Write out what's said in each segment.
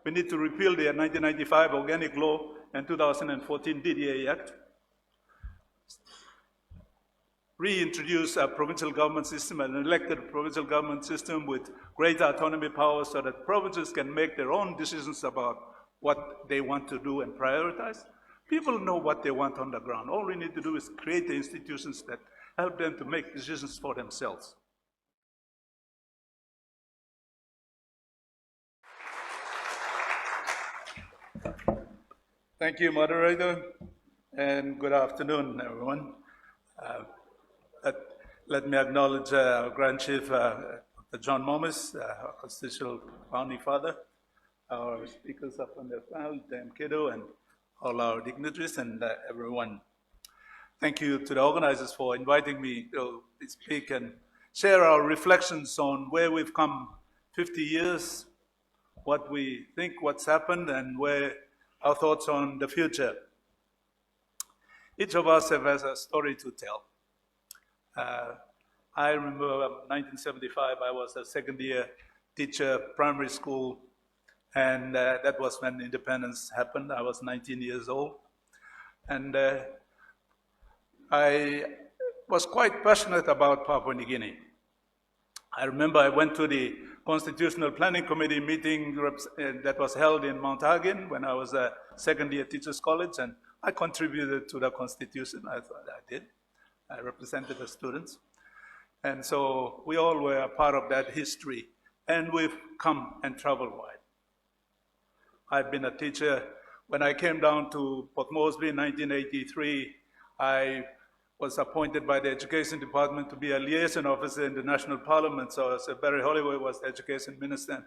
we need to repeal the 1995 Organic Law and 2014 DDA Act, reintroduce a provincial government system, an elected provincial government system with greater autonomy powers so that provinces can make their own decisions about what they want to do and prioritize. People know what they want on the ground. All we need to do is create the institutions that help them to make decisions for themselves. Thank you, moderator, and good afternoon, everyone. Let me acknowledge our Grand Chief, Dr. John Momis, our constitutional founding father, our speakers up on the panel, Dan Kiddo, and all our dignitaries and everyone. Thank you to the organizers for inviting me to speak and share our reflections on where we've come 50 years, what we think, what's happened, and where our thoughts on the future. Each of us has a story to tell. I remember 1975, I was a second-year teacher, primary school, and that was when independence happened. I was 19 years old. And I was quite passionate about Papua New Guinea. I remember I went to the Constitutional Planning Committee meeting that was held in Mount Hagen when I was a second-year teachers college, and I contributed to the Constitution. I thought I did. I represented the students. And so we all were a part of that history, and we've come and traveled wide. I've been a teacher. When I came down to Port Moresby in 1983, I was appointed by the Education Department to be a liaison officer in the National Parliament. So Sir Barry Holloway was the Education Minister.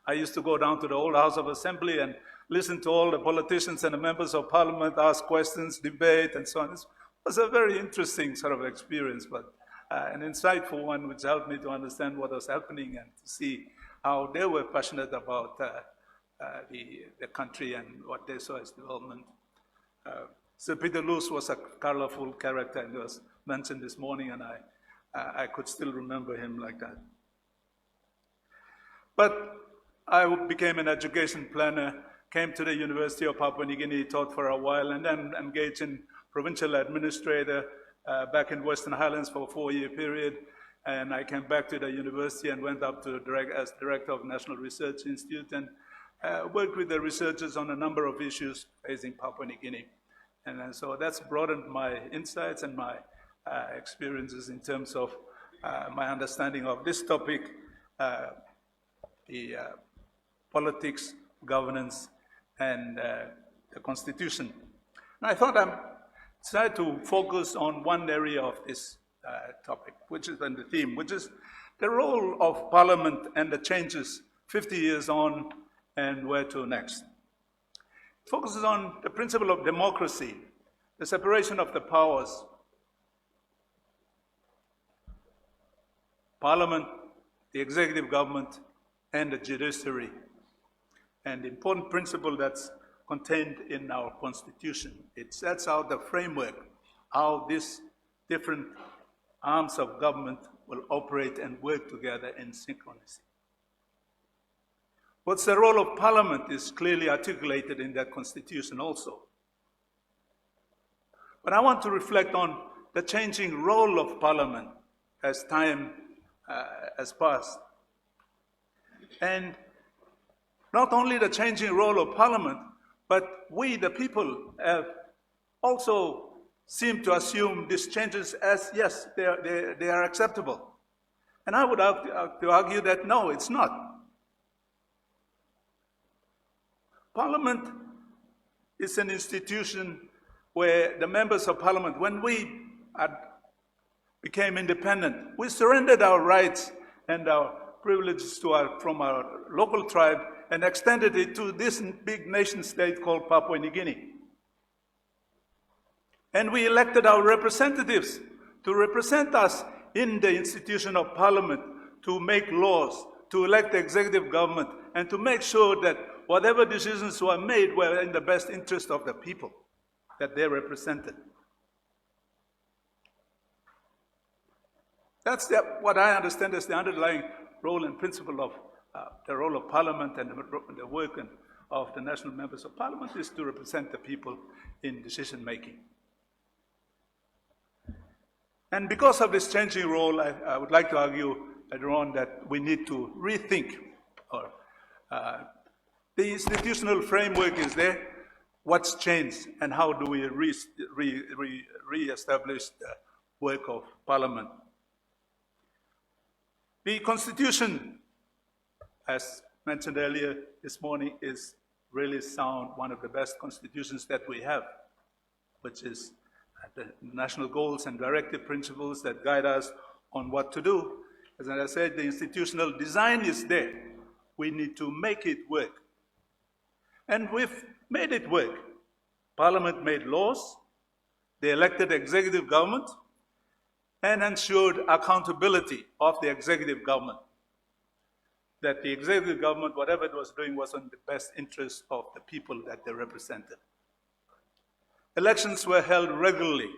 I used to go down to the old House of Assembly and listen to all the politicians and the members of Parliament ask questions, debate, and so on. It was a very interesting sort of experience, but an insightful one which helped me to understand what was happening and to see how they were passionate about the country and what they saw as development. Sir Peter Luce was a colorful character, and he was mentioned this morning, and I could still remember him like that. But I became an education planner, came to the University of Papua New Guinea, taught for a while, and then engaged in provincial administrator back in Western Highlands for a 4-year period. And I came back to the university and went up to as director of National Research Institute and worked with the researchers on a number of issues facing Papua New Guinea. And so that's broadened my insights and my experiences in terms of my understanding of this topic, the politics, governance, and the Constitution. And I thought I'd try to focus on one area of this topic, which is the theme, which is the role of Parliament and the changes 50 years on and where to next. It focuses on the principle of democracy, the separation of the powers. Parliament, the executive government, and the judiciary. And the important principle that's contained in our Constitution. It sets out the framework, how these different arms of government will operate and work together in synchronicity. What's the role of Parliament is clearly articulated in that Constitution also. But I want to reflect on the changing role of Parliament as time has passed. And not only the changing role of Parliament, but we, the people, have also seemed to assume these changes as, yes, they are acceptable. And I would have to argue that no, it's not. Parliament is an institution where the members of Parliament, when we became independent, we surrendered our rights and our privileges from our local tribe and extended it to this big nation state called Papua New Guinea. And we elected our representatives to represent us in the institution of Parliament, to make laws, to elect the executive government, and to make sure that whatever decisions were made were in the best interest of the people that they represented. That's what I understand as the underlying role and principle of the role of Parliament and the work of the national members of parliament is to represent the people in decision-making. And because of this changing role, I would like to argue later on that we need to rethink the institutional framework is there, what's changed, and how do we re-establish the work of Parliament. The Constitution, as mentioned earlier this morning, is really sound, one of the best constitutions that we have, which is the national goals and directive principles that guide us on what to do. As I said, the institutional design is there. We need to make it work. And we've made it work. Parliament made laws, they elected executive government, and ensured accountability of the executive government. That the executive government, whatever it was doing, was in the best interest of the people that they represented. Elections were held regularly,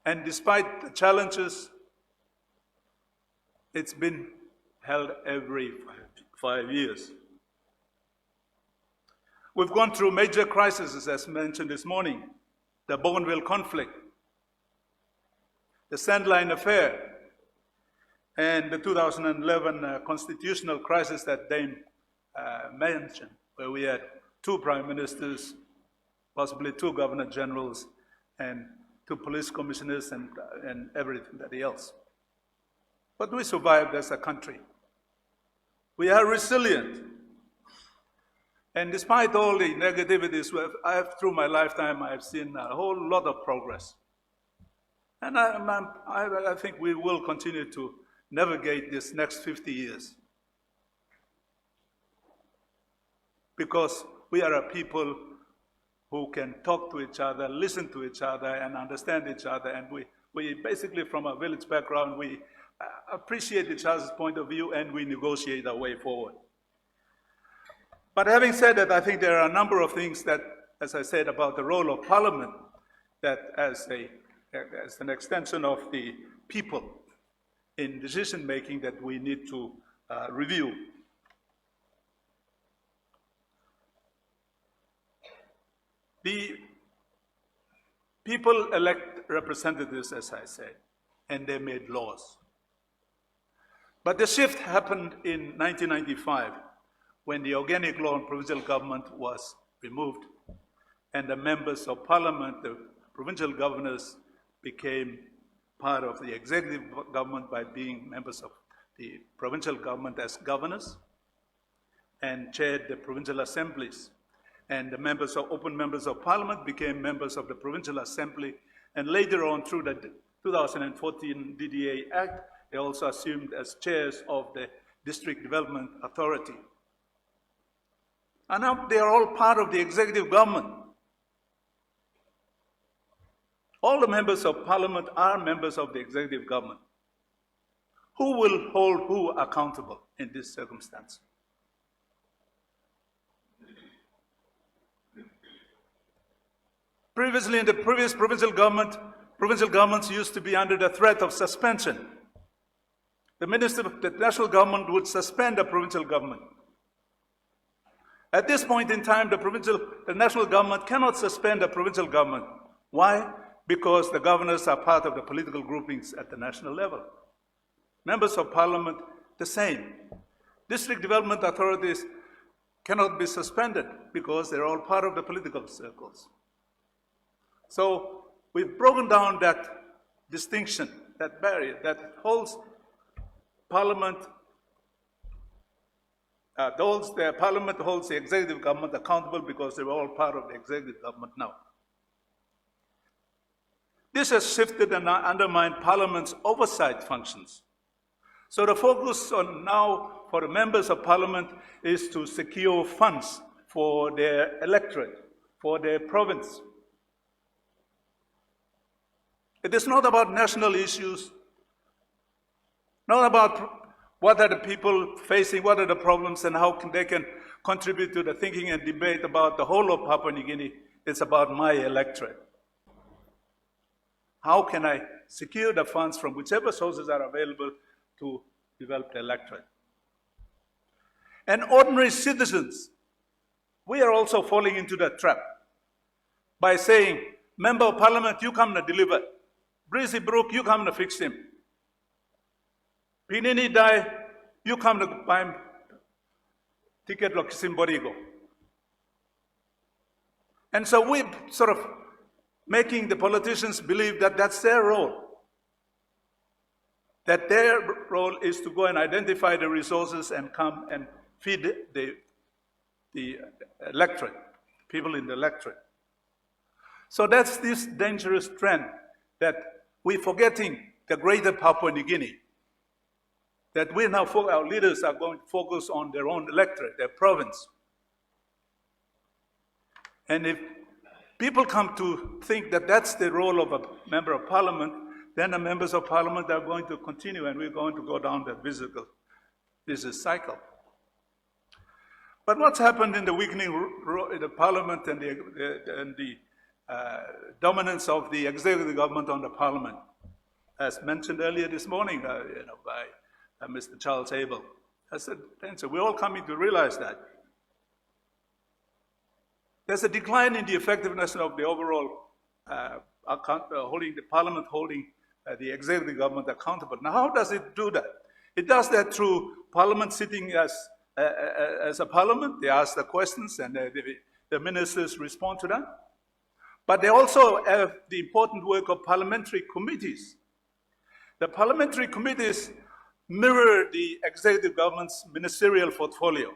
and despite the challenges, it's been held every 5 years. We've gone through major crises, as mentioned this morning, the Bougainville conflict, the Sandline affair, and the 2011 constitutional crisis that Dame mentioned, where we had 2 prime ministers, possibly 2 governor generals, and 2 police commissioners, and everything else. But we survived as a country. We are resilient. And despite all the negativities, through my lifetime, I've seen a whole lot of progress. And I think we will continue to navigate this next 50 years. Because we are a people who can talk to each other, listen to each other, and understand each other. And we basically, from a village background, we appreciate each other's point of view, and we negotiate our way forward. But having said that, I think there are a number of things that, as I said, about the role of Parliament, that as an extension of the people in decision-making, that we need to review. The people elect representatives, as I said, and they made laws. But the shift happened in 1995, when the organic law on provincial government was removed, and the members of Parliament, the provincial governors, became part of the executive government by being members of the provincial government as governors, and chaired the provincial assemblies. And the open members of Parliament became members of the Provincial Assembly, and later on, through the 2014 DDA Act, they also assumed as chairs of the District Development Authority. And now they are all part of the executive government. All the members of Parliament are members of the executive government. Who will hold who accountable in this circumstance? Previously, in the previous provincial governments used to be under the threat of suspension. The minister of the national government would suspend the provincial government. At this point in time, the national government cannot suspend the provincial government. Why? Because the governors are part of the political groupings at the national level. Members of Parliament, the same. District development authorities cannot be suspended because they're all part of the political circles. So we've broken down that distinction, that barrier that holds Parliament, Parliament holds the executive government accountable because they're all part of the executive government now. This has shifted and undermined Parliament's oversight functions. So the focus on now for the members of Parliament is to secure funds for their electorate, for their province. It is not about national issues, not about what are the people facing, what are the problems, and how they can contribute to the thinking and debate about the whole of Papua New Guinea. It's about my electorate. How can I secure the funds from whichever sources are available to develop the electorate? And ordinary citizens, we are also falling into that trap by saying, Member of Parliament, you come to deliver. Breezy Brook, you come to fix him. Pinini die, you come to buy him ticket like Simborigo. And so we're sort of making the politicians believe that that's their role. That their role is to go and identify the resources and come and feed the electorate, people in the electorate. So that's this dangerous trend that we're forgetting the greater Papua New Guinea. That we now, our leaders are going to focus on their own electorate, their province. And if people come to think that that's the role of a member of parliament, then the members of parliament are going to continue and we're going to go down that vicious cycle. But what's happened in the weakening in the parliament and the dominance of the executive government on the parliament, as mentioned earlier this morning by Mr. Charles Abel. I said, we're all coming to realize that. There's a decline in the effectiveness of the overall holding the parliament, holding the executive government accountable. Now, how does it do that? It does that through parliament sitting as a parliament. They ask the questions and the ministers respond to that. But they also have the important work of parliamentary committees. The parliamentary committees mirror the executive government's ministerial portfolio.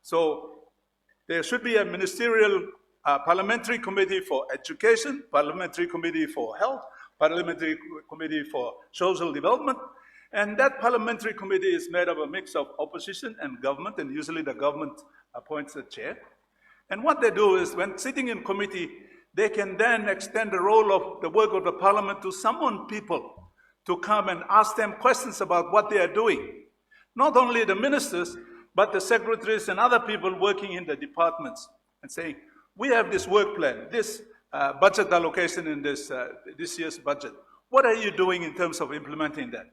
So there should be a ministerial parliamentary committee for education, parliamentary committee for health, parliamentary committee for social development, and that parliamentary committee is made of a mix of opposition and government, and usually the government appoints the chair. And what they do is, when sitting in committee, they can then extend the role of the work of the parliament to summon people to come and ask them questions about what they are doing. Not only the ministers, but the secretaries and other people working in the departments, and saying, we have this work plan, this budget allocation in this year's budget. What are you doing in terms of implementing that?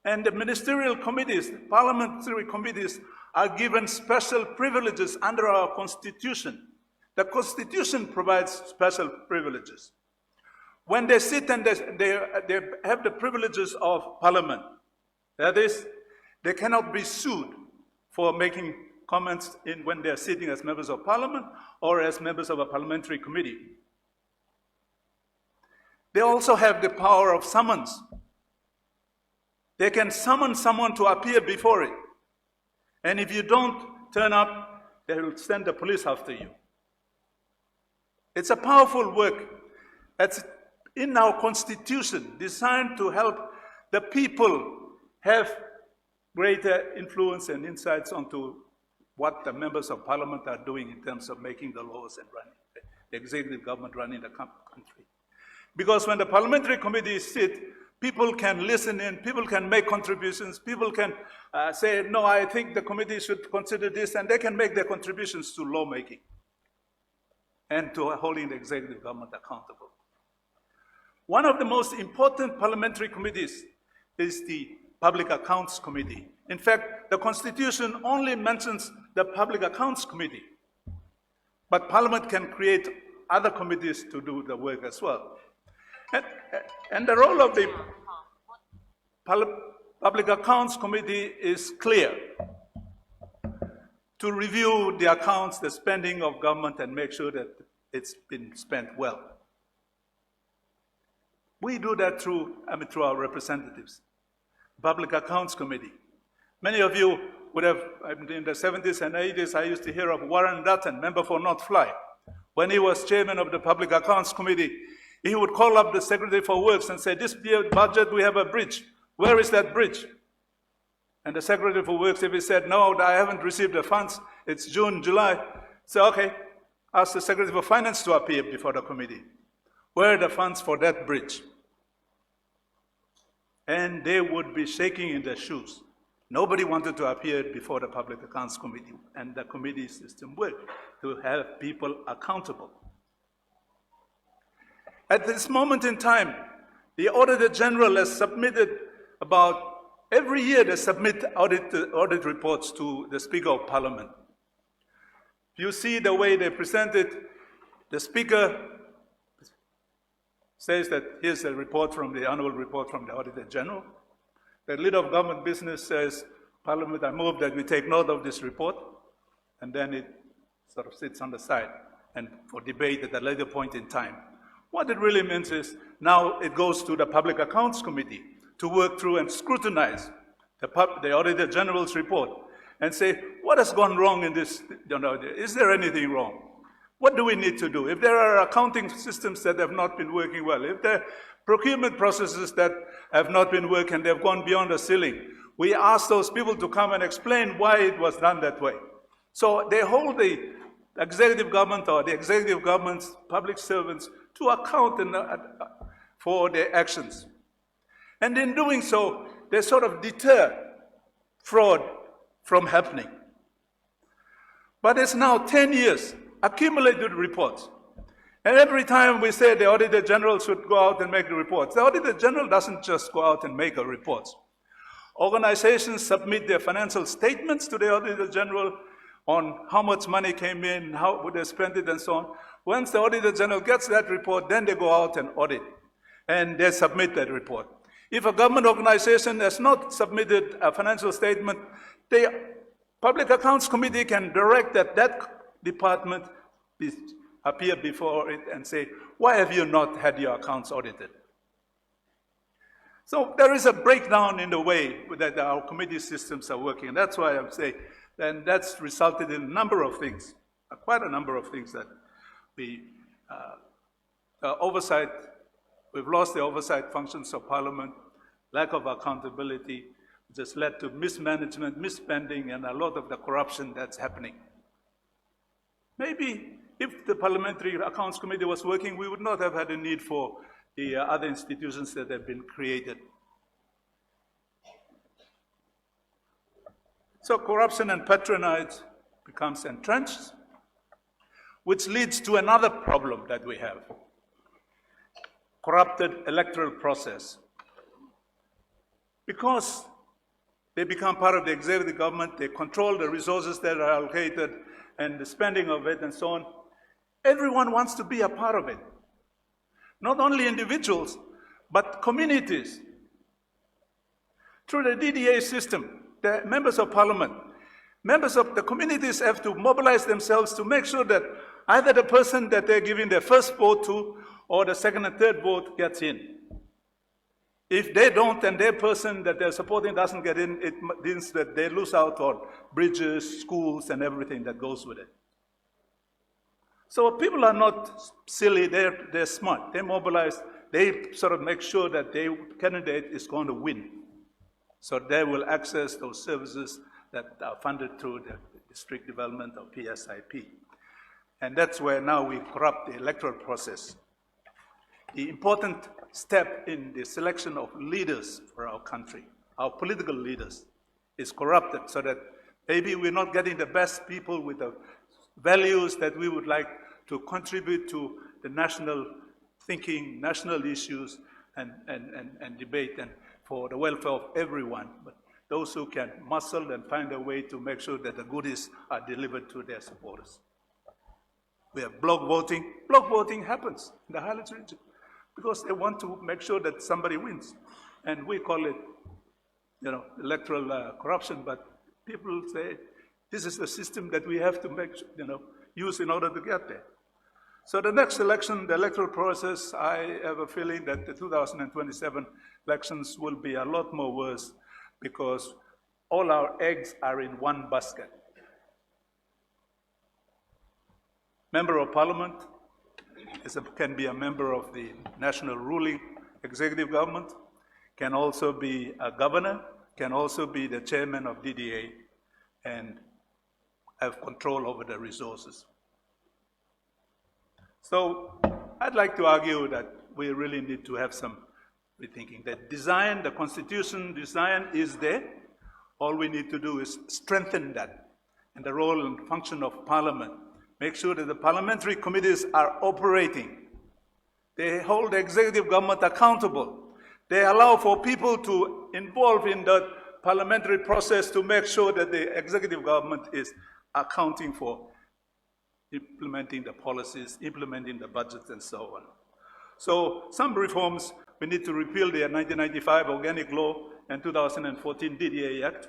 And the ministerial committees, parliamentary committees, are given special privileges under our constitution. The constitution provides special privileges. When they sit and they have the privileges of parliament, that is, they cannot be sued for making comments when they're sitting as members of parliament or as members of a parliamentary committee. They also have the power of summons. They can summon someone to appear before it. And if you don't turn up, they will send the police after you. It's a powerful work that's in our constitution, designed to help the people have greater influence and insights onto what the members of parliament are doing in terms of making the laws and running the executive government, running the country. Because when the parliamentary committees sit, people can listen in, people can make contributions, people can say, no, I think the committee should consider this, and they can make their contributions to lawmaking and to holding the executive government accountable. One of the most important parliamentary committees is the Public Accounts Committee. In fact, the Constitution only mentions the Public Accounts Committee, but Parliament can create other committees to do the work as well. And the role of the Public Accounts Committee is clear: to review the accounts, the spending of government, and make sure that it's been spent well. We do that through our representatives. Public Accounts Committee. Many of you would have, in the 70s and 80s, I used to hear of Warren Dutton, member for North Fly. When he was chairman of the Public Accounts Committee, he would call up the Secretary for Works and say, this year's budget, we have a bridge. Where is that bridge? And the Secretary for Works, if he said, no, I haven't received the funds, it's June, July, say, okay, ask the Secretary for Finance to appear before the committee. Where are the funds for that bridge? And they would be shaking in their shoes. Nobody wanted to appear before the Public Accounts Committee, and the committee system worked to have people accountable. At this moment in time, the Auditor General has submitted every year they submit audit reports to the Speaker of Parliament. If you see the way they present it, the Speaker says that here's a report from the annual report from the Auditor General. The Leader of Government Business says, Parliament, I move that we take note of this report, and then it sort of sits on the side and for debate at a later point in time. What it really means is now it goes to the Public Accounts Committee to work through and scrutinize the Auditor General's report and say, what has gone wrong in this? Is there anything wrong? What do we need to do? If there are accounting systems that have not been working well, if there are procurement processes that have not been working, they've gone beyond the ceiling, we ask those people to come and explain why it was done that way. So they hold the executive government or the executive government's public servants to account for their actions. And in doing so, they sort of deter fraud from happening. But it's now 10 years, accumulated reports. And every time we say the Auditor General should go out and make the reports, the Auditor General doesn't just go out and make the reports. Organizations submit their financial statements to the Auditor General on how much money came in, how would they spend it, and so on. Once the Auditor General gets that report, then they go out and audit, and they submit that report. If a government organization has not submitted a financial statement, the Public Accounts Committee can direct that department appear before it and say, why have you not had your accounts audited? So there is a breakdown in the way that our committee systems are working, and that's why I'm saying, and that's resulted in a number of things, quite a number of things that oversight, we've lost the oversight functions of Parliament, lack of accountability, just led to mismanagement, misspending, and a lot of the corruption that's happening. Maybe if the Parliamentary Accounts Committee was working, we would not have had a need for the other institutions that have been created. So corruption and patronage becomes entrenched, which leads to another problem that we have. Corrupted electoral process. Because they become part of the executive government, they control the resources that are allocated and the spending of it and so on. Everyone wants to be a part of it. Not only individuals, but communities. Through the DDA system, the members of Parliament, members of the communities have to mobilize themselves to make sure that either the person that they're giving their first vote to or the second and third vote gets in. If they don't, and their person that they're supporting doesn't get in, it means that they lose out on bridges, schools, and everything that goes with it. So people are not silly, they're smart. They mobilize, they sort of make sure that their candidate is going to win. So they will access those services that are funded through the district development or PSIP. And that's where now we corrupt the electoral process. The important step in the selection of leaders for our country, our political leaders, is corrupted so that maybe we're not getting the best people with the values that we would like to contribute to the national thinking, national issues, and debate, and for the welfare of everyone. But those who can muscle and find a way to make sure that the goodies are delivered to their supporters. We have block voting. Block voting happens in the Highlands region because they want to make sure that somebody wins. And we call it, electoral corruption, but people say, this is the system that we have to use in order to get there. So the next election, the electoral process, I have a feeling that the 2027 elections will be a lot more worse because all our eggs are in one basket. Member of Parliament can be a member of the national ruling executive government, can also be a governor, can also be the chairman of DDA, and have control over the resources. So I'd like to argue that we really need to have some rethinking. The constitution design is there. All we need to do is strengthen that and the role and function of Parliament. Make sure that the parliamentary committees are operating. They hold the executive government accountable. They allow for people to involve in the parliamentary process to make sure that the executive government is accounting for implementing the policies, implementing the budgets, and so on. So some reforms, we need to repeal the 1995 Organic Law and 2014 DDA Act,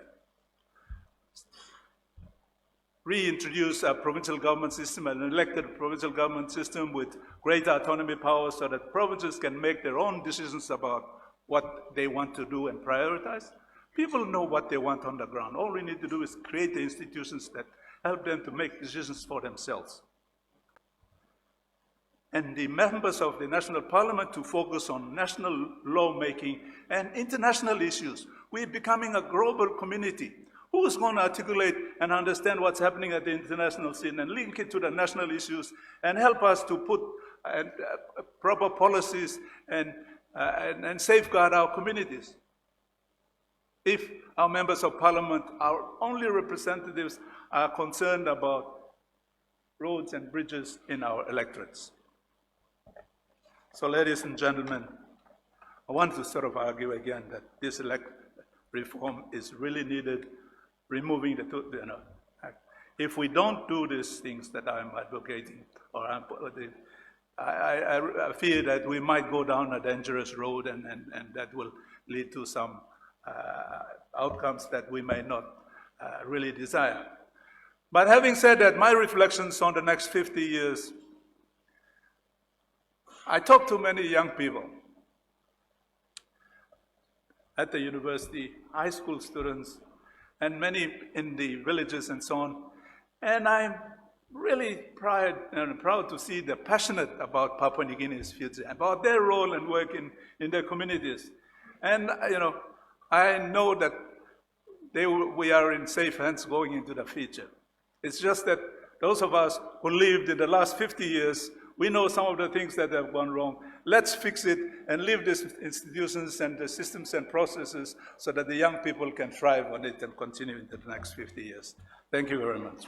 reintroduce a provincial government system, an elected provincial government system with greater autonomy powers so that provinces can make their own decisions about what they want to do and prioritize. People know what they want on the ground. All we need to do is create the institutions that help them to make decisions for themselves. And the members of the National Parliament to focus on national lawmaking and international issues. We're becoming a global community. Who's going to articulate and understand what's happening at the international scene and link it to the national issues and help us to put proper policies and safeguard our communities? If our members of parliament, our only representatives, are concerned about roads and bridges in our electorates. So ladies and gentlemen, I want to sort of argue again that this reform is really needed, removing the if we don't do these things that I'm advocating, or I fear that we might go down a dangerous road and that will lead to some outcomes that we may not really desire. But having said that, my reflections on the next 50 years, I talk to many young people at the university, high school students, and many in the villages and so on. And I'm really proud to see they're passionate about Papua New Guinea's future, about their role and work in their communities. And I know that we are in safe hands going into the future. It's just that those of us who lived in the last 50 years, we know some of the things that have gone wrong. Let's fix it and leave these institutions and the systems and processes so that the young people can thrive on it and continue into the next 50 years. Thank you very much.